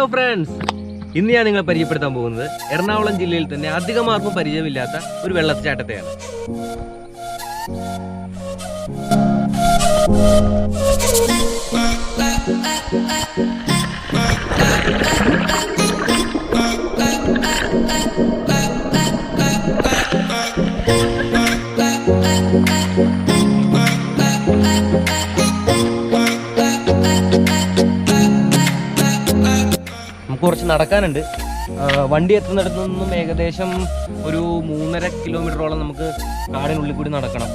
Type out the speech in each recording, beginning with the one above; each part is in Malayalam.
ഹലോ ഫ്രണ്ട്സ്, ഇന്ന് ഞാൻ നിങ്ങളെ പരിചയപ്പെടുത്താൻ പോകുന്നത് എറണാകുളം ജില്ലയിൽ തന്നെ അധികം ആർക്കും പരിചയമില്ലാത്ത ഒരു വെള്ളച്ചാട്ടത്തെയാണ്. നമുക്ക് കുറച്ച് നടക്കാനുണ്ട്. വണ്ടി എത്തുന്നിടത്തു നിന്നും ഏകദേശം ഒരു 3.5 കിലോമീറ്ററോളം നമുക്ക് കാടിനുള്ളിൽ കൂടി നടക്കണം.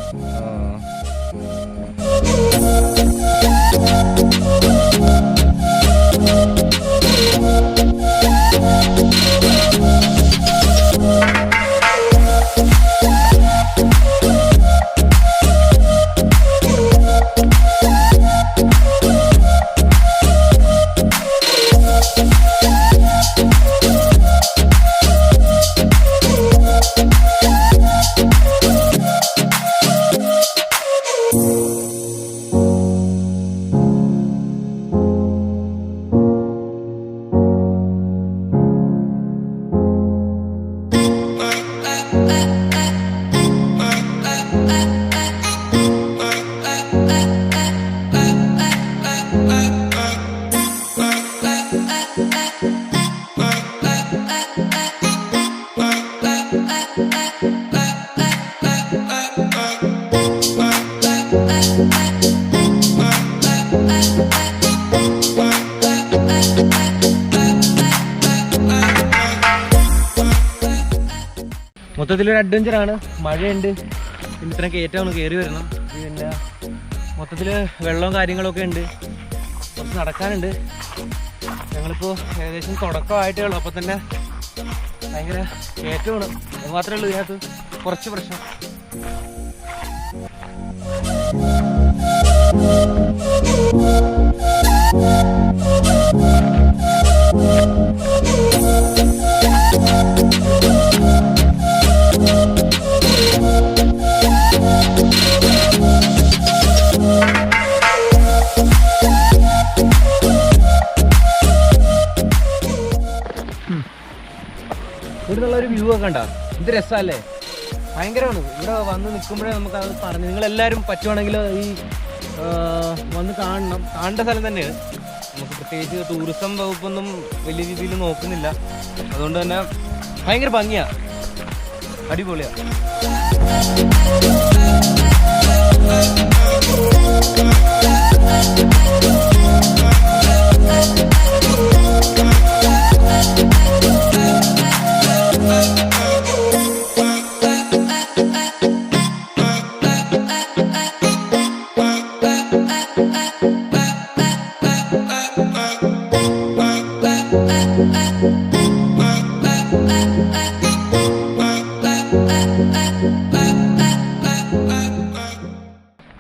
മൊത്തത്തിലൊരു അഡ്വഞ്ചറാണ്. മഴയുണ്ട്, പിന്നെ ഇത്രയും കയറ്റമാണ്, കയറി വരണം. പിന്നെ മൊത്തത്തിൽ വെള്ളവും കാര്യങ്ങളൊക്കെ ഉണ്ട്. കുറച്ച് നടക്കാനുണ്ട്. ഞങ്ങളിപ്പോൾ ഏകദേശം തുടക്കമായിട്ടേ ഉള്ളൂ. അപ്പോൾ തന്നെ ഭയങ്കര കയറ്റമാണ്. അത് മാത്രമേ ഉള്ളൂ ഇതിനകത്ത് കുറച്ച് പ്രശ്നം. ഇവിടുന്നുള്ളൊരു വ്യൂ ഒക്കെ കണ്ടോ? ഇത് രസമല്ലേ? ഭയങ്കരമാണ്. ഇവിടെ വന്ന് നിൽക്കുമ്പോഴേ നമുക്ക് അത് പറഞ്ഞു. നിങ്ങളെല്ലാവരും പറ്റുവാണെങ്കിൽ ഈ വന്ന് കാണേണ്ട സ്ഥലം തന്നെയാണ്. നമുക്ക് പ്രത്യേകിച്ച് ടൂറിസം വകുപ്പൊന്നും വലിയ രീതിയിൽ നോക്കുന്നില്ല. അതുകൊണ്ട് തന്നെ ഭയങ്കര ഭംഗിയാണ്, അടിപൊളിയാണ്.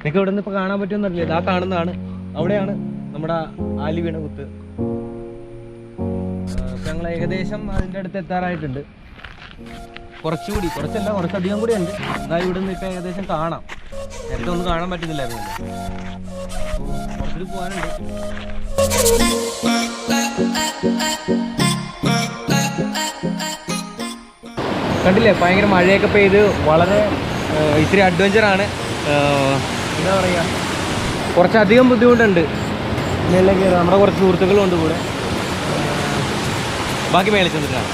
നിങ്ങൾക്ക് ഇവിടെ നിന്ന് ഇപ്പോൾ കാണാൻ പറ്റുമെന്നറിയില്ല. ഇതാ കാണുന്നതാണ്, അവിടെയാണ് നമ്മുടെ ആലി വീണ കുത്ത്. ഞങ്ങൾ ഏകദേശം അതിൻ്റെ അടുത്ത് എത്താറായിട്ടുണ്ട്. കുറച്ചധികം കൂടി ഉണ്ട്. അതായത് ഇവിടെ നിന്ന് ഇപ്പം ഏകദേശം കാണാം. നേരത്തെ ഒന്നും കാണാൻ പറ്റുന്നില്ലായിരുന്നല്ലോ. കുറച്ചിട്ട് പോകാനുണ്ട്. കണ്ടില്ലേ, ഭയങ്കര മഴയൊക്കെ പെയ്ത് വളരെ ഇത്തിരി അഡ്വഞ്ചറാണ്. എന്താ പറയുക, കുറച്ചധികം ബുദ്ധിമുട്ടുണ്ട്. മേളിലേക്ക് കയറാം. നമ്മുടെ കുറച്ച് സുഹൃത്തുക്കളും ഉണ്ട് കൂടെ. ബാക്കി മേളിൽ ചെന്നിട്ടാണ്.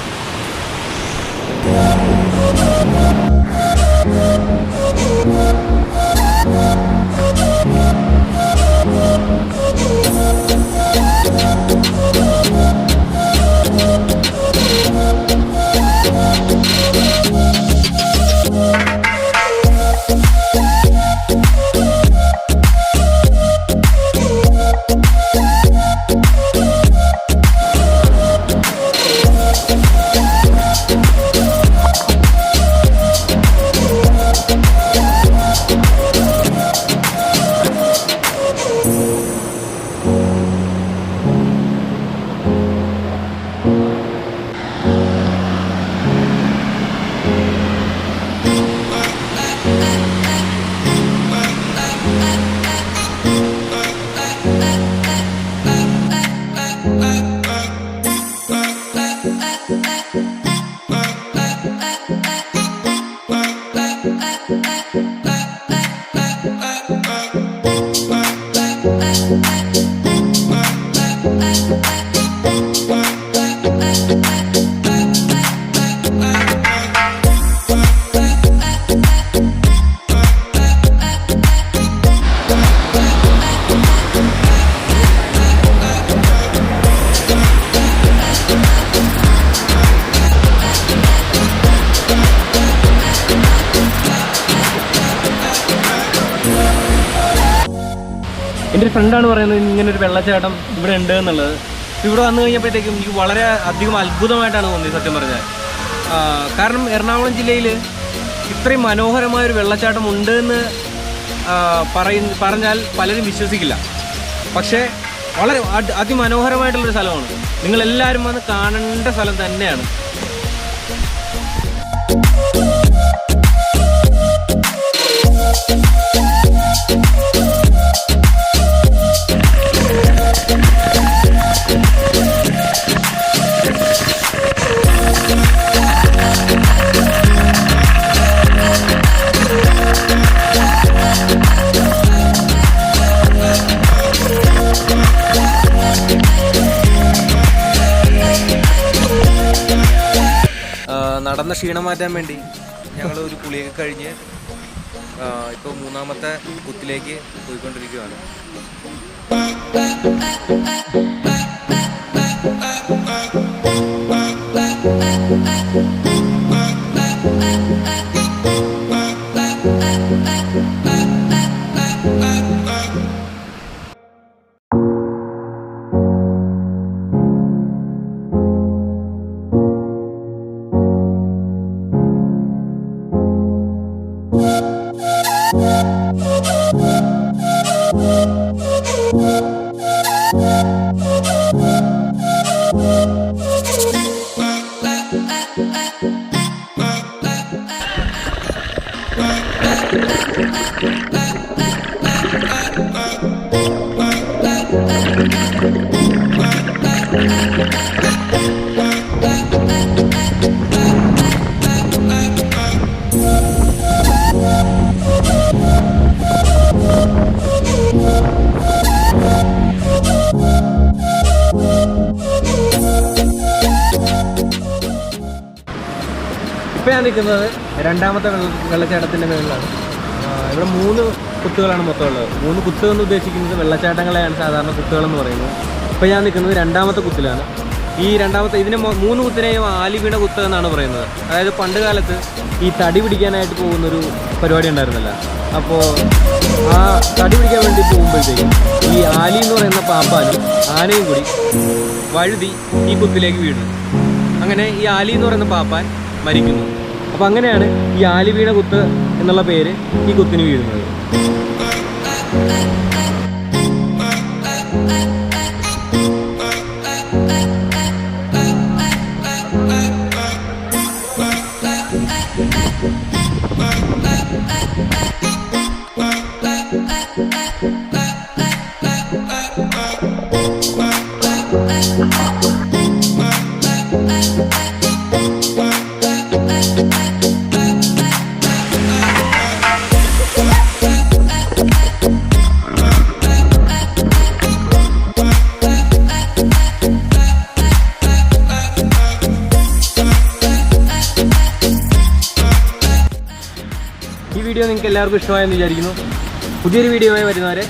എൻ്റെ ഒരു ഫ്രണ്ടാണ് പറയുന്നത് ഇങ്ങനൊരു വെള്ളച്ചാട്ടം ഇവിടെ ഉണ്ട് എന്നുള്ളത്. ഇവിടെ വന്നു കഴിഞ്ഞപ്പോഴത്തേക്കും എനിക്ക് വളരെ അധികം അത്ഭുതമായിട്ടാണ് തോന്നിയത് സത്യം പറഞ്ഞാൽ. കാരണം എറണാകുളം ജില്ലയിൽ ഇത്രയും മനോഹരമായൊരു വെള്ളച്ചാട്ടം ഉണ്ട് എന്ന് പറഞ്ഞാൽ പലരും വിശ്വസിക്കില്ല. പക്ഷേ വളരെ അതിമനോഹരമായിട്ടുള്ളൊരു സ്ഥലമാണ്. നിങ്ങളെല്ലാവരും വന്ന് കാണേണ്ട സ്ഥലം തന്നെയാണ്. നടന്ന ക്ഷീണം മാറ്റാൻ വേണ്ടി ഞങ്ങൾ ഒരു കുളിയൊക്കെ കഴിഞ്ഞ് ഇപ്പോൾ മൂന്നാമത്തെ കുത്തിലേക്ക് പോയിക്കൊണ്ടിരിക്കുകയാണ്. ഇപ്പോൾ ഞാൻ നിൽക്കുന്നത് രണ്ടാമത്തെ വെള്ളച്ചാട്ടത്തിൻ്റെ മുകളിലാണ്. ഇവിടെ 3 കുത്തുകളാണ് മൊത്തം ഉള്ളത്. 3 കുത്തുകൾ എന്ന് ഉദ്ദേശിക്കുന്നത് വെള്ളച്ചാട്ടങ്ങളെയാണ് സാധാരണ കുത്തുകളെന്ന് പറയുന്നത്. ഇപ്പോൾ ഞാൻ നിൽക്കുന്നത് രണ്ടാമത്തെ കുത്തിലാണ്. ഈ രണ്ടാമത്തെ ഇതിനെ 3 കുത്തിനെയും ആലിവീണ കുത്ത് എന്നാണ് പറയുന്നത്. അതായത് പണ്ട് കാലത്ത് ഈ തടി പിടിക്കാനായിട്ട് പോകുന്നൊരു പരിപാടി ഉണ്ടായിരുന്നല്ലോ. അപ്പോൾ ആ തടി പിടിക്കാൻ വേണ്ടി പോകുമ്പോഴത്തേക്കും ഈ ആലി എന്ന് പറയുന്ന പാപ്പാനും ആനയും കൂടി വഴുതി ഈ കുത്തിലേക്ക് വീഴുന്നു. അങ്ങനെ ഈ ആലി എന്ന് പറയുന്ന പാപ്പാൻ മരിക്കുന്നു. അപ്പോൾ അങ്ങനെയാണ് ഈ ആലിവീണ കുത്ത് എന്നുള്ള പേര് ഈ കുത്തിന് വീഴുന്നത്. ഈ വീഡിയോ നിങ്ങൾക്ക് എല്ലാവർക്കും ഇഷ്ടമായെന്ന് വിചാരിക്കുന്നു. പുതിയൊരു വീഡിയോയായി വരുന്നവരെ